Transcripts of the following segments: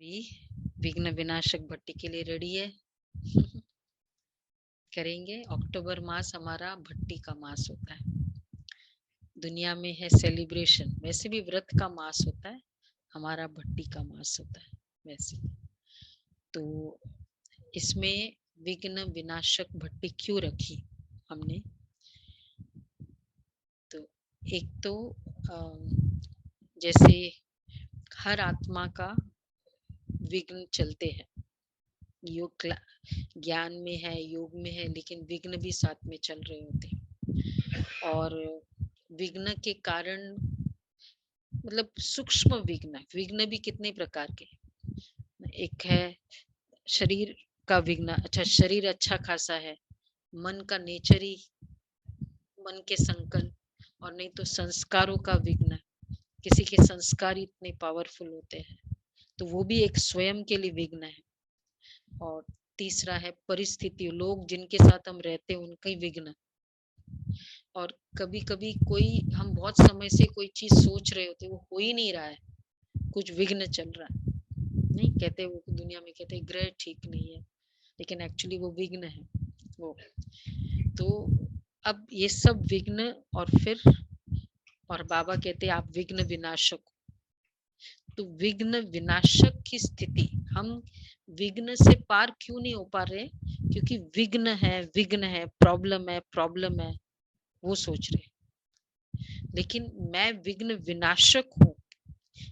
भी विघ्न विनाशक भट्टी के लिए रेडी है। करेंगे। अक्टूबर मास हमारा भट्टी का मास होता है। दुनिया में है सेलिब्रेशन, वैसे भी व्रत का मास होता है, हमारा भट्टी का मास होता है वैसे। तो इसमें विघ्न विनाशक भट्टी क्यों रखी हमने? तो एक तो जैसे हर आत्मा का विघ्न चलते हैं, योग ज्ञान में है, योग में है, लेकिन विघ्न भी साथ में चल रहे होते हैं। और विघ्न के कारण मतलब सूक्ष्म विघ्न, विघ्न भी कितने प्रकार के। एक है शरीर का विघ्न, अच्छा शरीर अच्छा खासा है, मन का नेचर ही मन के संकल्प, और नहीं तो संस्कारों का विघ्न, किसी के संस्कार इतने पावरफुल होते हैं तो वो भी एक स्वयं के लिए विघ्न है। और तीसरा है परिस्थिति, लोग जिनके साथ हम रहते हैं उनका ही विघ्न। और कभी कभी कोई, हम बहुत समय से कोई चीज सोच रहे होते, वो हो ही नहीं रहा है, कुछ विघ्न चल रहा है। नहीं कहते, वो दुनिया में कहते ग्रह ठीक नहीं है, लेकिन एक्चुअली वो विघ्न है वो। तो अब ये सब विघ्न, और फिर और बाबा कहते हैं आप विघ्न विनाशक। तो विघ्न विनाशक की स्थिति, हम विघ्न से पार क्यों नहीं हो पा रहे? क्योंकि विघ्न है, प्रॉब्लम है, वो सोच रहे। लेकिन मैं विघ्न विनाशक हूँ,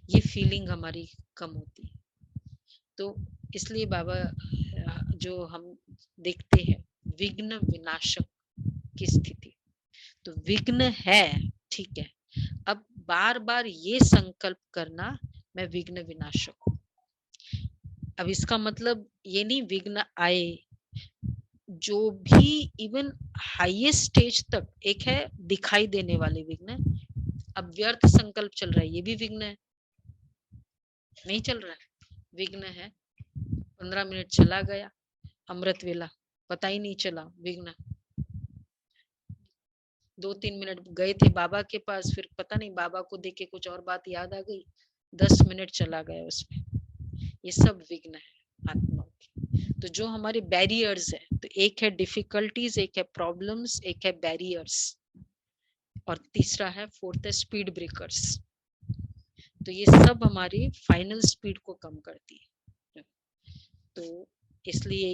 ये फीलिंग हमारी कम होती है। तो इसलिए बाबा जो हम देखते हैं विघ्न विनाशक की स्थिति, तो विघ्न है, ठीक है। अब बार बार ये संकल्प करना मैं विघ्न विनाशक हूँ। अब इसका मतलब ये नहीं विघ्न आए, जो भी इवन हाईएस्ट स्टेज तक, एक है दिखाई देने वाले विघ्न, अब व्यर्थ संकल्प चल रहा है, ये भी विघ्न है। नहीं चल रहा है, विघ्न है। 15 मिनट चला गया अमृत वेला, पता ही नहीं चला, विघ्न। 2-3 मिनट गए थे बाबा के पास, फिर पता नहीं बाबा को देख के कुछ और बात याद आ गई, 10 मिनट चला गया उसमें। ये सब विघ्न है आत्मा की। तो जो हमारे बैरियर्स है, तो एक है डिफिकल्टीज, एक है प्रॉब्लम्स, एक है बैरियर्स, और तीसरा है फोर्थ है स्पीड ब्रेकर्स। तो ये सब हमारी फाइनल स्पीड को कम करती है। तो इसलिए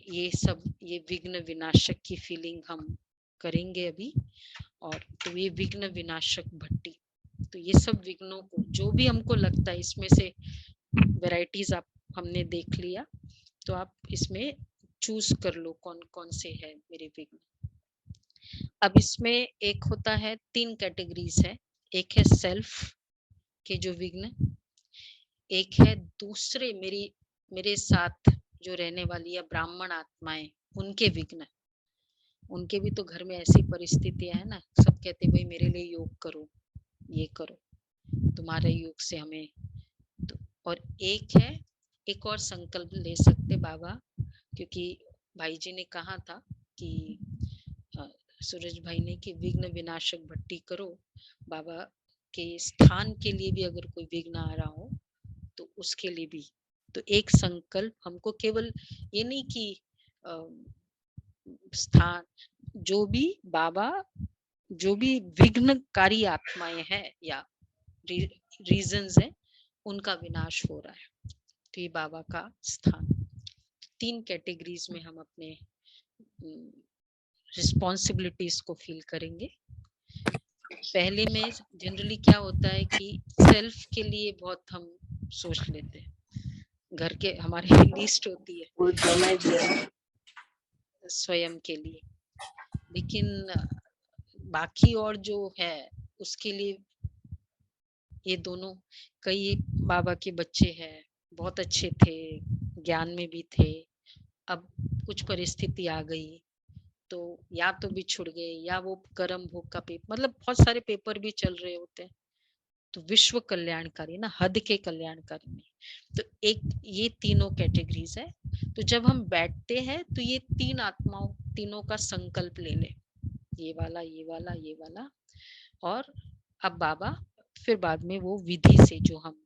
ये सब, ये विघ्न विनाशक की फीलिंग हम करेंगे अभी। और तो ये विघ्न विनाशक भट्टी, तो ये सब विघ्नों को, जो भी हमको लगता है, इसमें से वैरायटीज आप हमने देख लिया, तो आप इसमें चूज कर लो कौन कौन से है मेरे विघ्न। अब इसमें एक होता है, 3 कैटेगरीज है। एक है सेल्फ के जो विघ्न, एक है दूसरे मेरे साथ जो रहने वाली है ब्राह्मण आत्माएं, उनके विघ्न। उनके भी तो घर में ऐसी परिस्थितियां है ना, सब कहते भाई मेरे लिए योग करो, ये करो, तुम्हारे योग से हमें। तो और एक है, एक और संकल्प ले सकते बाबा, क्योंकि भाई जी ने कहा था कि सूरज भाई ने, कि विघ्न विनाशक भट्टी करो, बाबा के स्थान के लिए भी अगर कोई विघ्न आ रहा हो तो उसके लिए भी। तो एक संकल्प हमको, केवल ये नहीं कि स्थान, जो भी बाबा, जो भी विघ्नकारी आत्माएं हैं या रीजंस है, उनका विनाश हो रहा है, तो ये बाबा का स्थान। 3 कैटेगरीज में हम अपने रिस्पॉन्सिबिलिटीज को फील करेंगे। पहले में जनरली क्या होता है कि सेल्फ के लिए बहुत हम सोच लेते हैं, घर के हमारे लिस्ट होती है स्वयं के लिए, लेकिन बाकी और जो है उसके लिए ये दोनों। कई बाबा के बच्चे हैं, बहुत अच्छे थे, ज्ञान में भी थे, अब कुछ परिस्थिति आ गई तो या तो बिछुड़ गए, या वो कर्म भोग का पेपर, मतलब बहुत सारे पेपर भी चल रहे होते हैं। तो विश्व कल्याणकारी ना, हद के कल्याणकारी नहीं। तो एक ये तीनों कैटेगरीज है। तो जब हम बैठते हैं तो ये 3 आत्माओं, तीनों का संकल्प ले ले, ये वाला, ये वाला, ये वाला। और अब बाबा फिर बाद में वो विधि से जो हम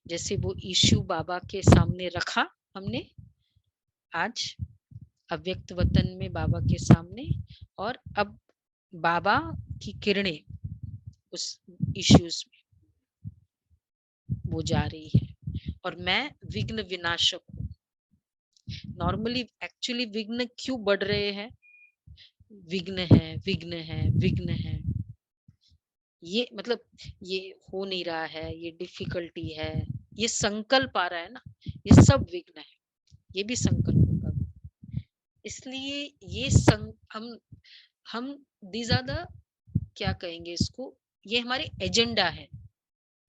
जैसे वो इश्यू बाबा के सामने रखा हमने आज अव्यक्त वतन में बाबा के सामने, और अब बाबा की किरणें उस इश्यूज में वो जा रही है, और मैं विघ्न विनाशक हूँ। नॉर्मली एक्चुअली विघ्न क्यों बढ़ रहे हैं? विघ्न है, विघ्न है, विघ्न है, ये मतलब ये हो नहीं रहा है, ये डिफिकल्टी है, ये संकल्प आ रहा है ना, ये सब विघ्न है, ये भी संकल्प होगा। इसलिए ये हम दीज आर द, क्या कहेंगे इसको, ये हमारे एजेंडा है,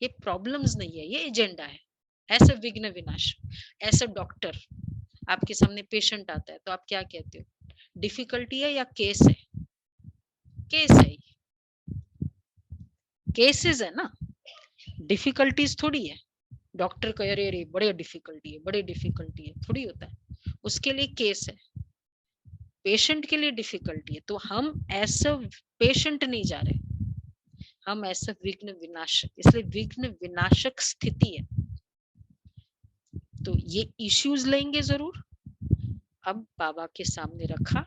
ये प्रॉब्लम्स नहीं है, ये एजेंडा है। ऐसे विघ्न विनाश, ऐसे डॉक्टर आपके सामने पेशेंट आता है तो आप क्या कहते हो? डिफिकल्टी है या केस है? केस है, केसेस है ना, डिफिकल्टीज थोड़ी है। डॉक्टर कह रहे रे बड़े डिफिकल्टी है, बड़े डिफिकल्टी है, थोड़ी होता है, उसके लिए केस है। पेशेंट के लिए डिफिकल्टी है, तो हम ऐसा पेशेंट नहीं जा रहे, हम ऐसा विघ्न विनाशक, इसलिए विघ्न विनाशक स्थिति है। तो ये इश्यूज लेंगे जरूर, अब बाबा के सामने रखा,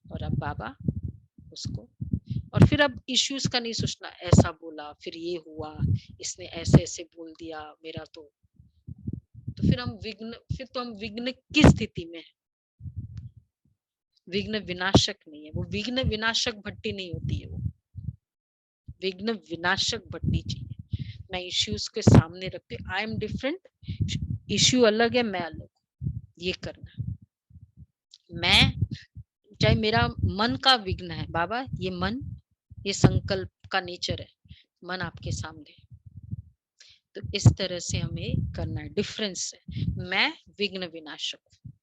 और अब बाबा उसको, और फिर अब इश्यूज का नहीं सोचना, ऐसा बोला फिर ये हुआ, इसने ऐसे ऐसे बोल दिया मेरा तो फिर हम विघ्न, फिर तो हम विघ्न की स्थिति में है, विघ्न विनाशक नहीं है वो, विघ्न विनाशक भट्टी नहीं होती है वो, विघ्न विनाशक भट्टी चाहिए। मैं इश्यूज के सामने रखती, आई एम डिफरेंट, इश्यू अलग है, मैं अलग हूँ, ये करना। मैं, चाहे मेरा मन का विघ्न है, बाबा ये मन, ये संकल्प का नेचर है, मन आपके सामने, तो इस तरह से हमें करना है, डिफरेंस है। मैं विघ्न विनाशक हूँ,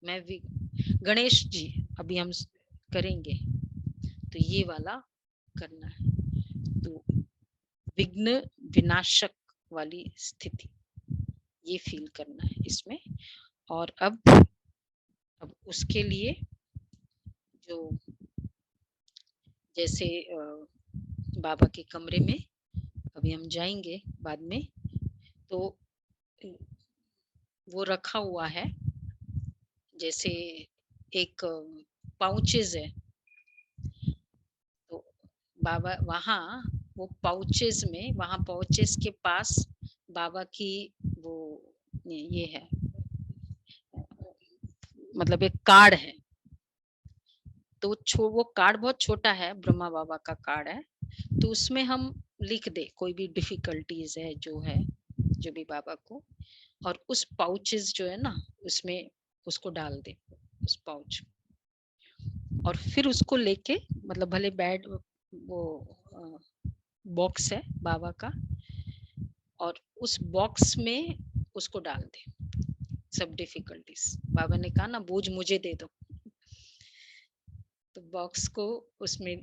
मैं गणेश जी अभी हम करेंगे, तो ये वाला करना है, तो विघ्न विनाशक वाली स्थिति ये फील करना है इसमें। और अब उसके लिए जो, जैसे बाबा के कमरे में अभी हम जाएंगे बाद में, तो वो रखा हुआ है, जैसे एक पाउचेज है, तो बाबा वहाँ वो पाउचेज में, वहाँ पाउचेज के पास बाबा की वो ये है, मतलब एक कार्ड है, तो वो कार्ड बहुत छोटा है, ब्रह्मा बाबा का कार्ड है, तो उसमें हम लिख दे कोई भी डिफिकल्टीज है जो है, जो भी बाबा को, और उस पाउचेस जो है ना उसमें उसको डाल दे, उस पाउच, और फिर उसको लेके, मतलब भले बैड वो बॉक्स है बाबा का, और उस बॉक्स में उसको डाल दे सब डिफिकल्टीज। बाबा ने कहा ना बोझ मुझे दे दो, तो बॉक्स को उसमें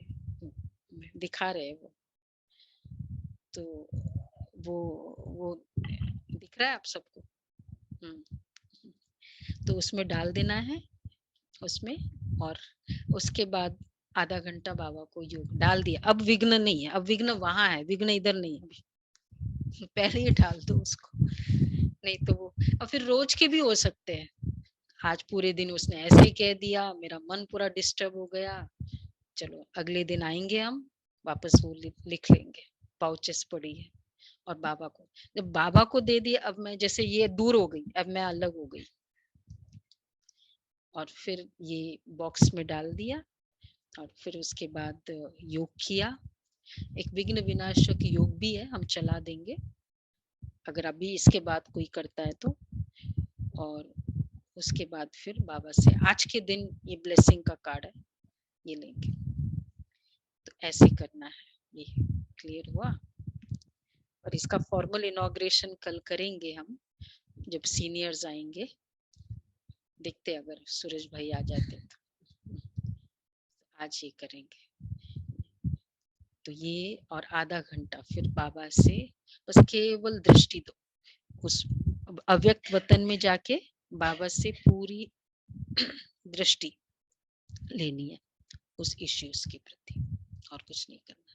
दिखा रहे वो, तो वो दिख रहा है आप सबको? तो उसमें डाल देना है उसमें, और उसके बाद आधा घंटा बाबा को योग डाल दिया। अब विघ्न नहीं है, अब विघ्न वहां है, विघ्न इधर नहीं है अभी, पहले ही डाल दो उसको, नहीं तो वो, और फिर रोज के भी हो सकते हैं, आज पूरे दिन उसने ऐसे ही कह दिया, मेरा मन पूरा डिस्टर्ब हो गया, चलो अगले दिन आएंगे हम वापस वो लिख लेंगे, पाउचेस पड़ी है, और बाबा को, जब बाबा को दे दिया, अब मैं जैसे ये दूर हो गई, अब मैं अलग हो गई, और फिर ये बॉक्स में डाल दिया, और फिर उसके बाद योग किया, एक विघ्न विनाशक योग भी है, हम चला देंगे अगर अभी इसके बाद कोई करता है तो, और उसके बाद फिर बाबा से आज के दिन ये ब्लेसिंग का कार्ड है ये लेंगे, तो ऐसे करना है। ये क्लियर हुआ? और इसका फॉर्मल इनॉग्रेशन कल करेंगे हम, जब सीनियर्स आएंगे, देखते अगर सूरज भाई आ जाते तो आज ये करेंगे। तो ये और आधा घंटा फिर बाबा से बस केवल दृष्टि दो, उस अव्यक्त वतन में जाके बाबा से पूरी दृष्टि लेनी है उस इश्यूज के प्रति, और कुछ नहीं करना।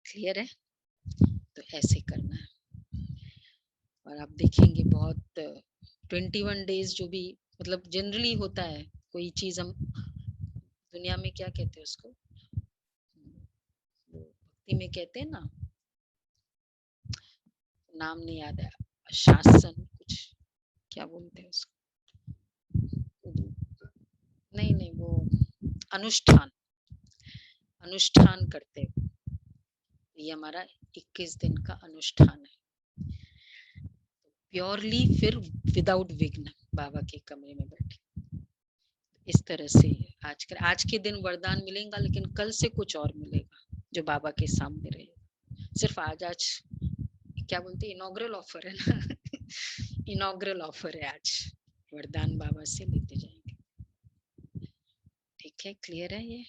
क्लियर है? तो ऐसे करना है। और आप देखेंगे बहुत 21 डेज जो भी मतलब जनरली होता है, कोई चीज हम दुनिया में क्या कहते हैं उसको, वो भक्ति में कहते हैं ना, नाम नहीं याद है, शासन कुछ, क्या बोलते हैं उसको, नहीं नहीं वो अनुष्ठान, अनुष्ठान करते हैं। ये हमारा 21 दिन का अनुष्ठान है, प्योरली फिर विदाउट विघ्न बाबा के कमरे में बैठे। इस तरह से आज के दिन वरदान मिलेगा, लेकिन कल से कुछ और मिलेगा जो बाबा के सामने रहेगा। सिर्फ आज क्या बोलते हैं, इनॉग्रल ऑफर है ना इनॉग्रल ऑफर है आज, वरदान बाबा से लेते जाएंगे। ठीक है, क्लियर है ये?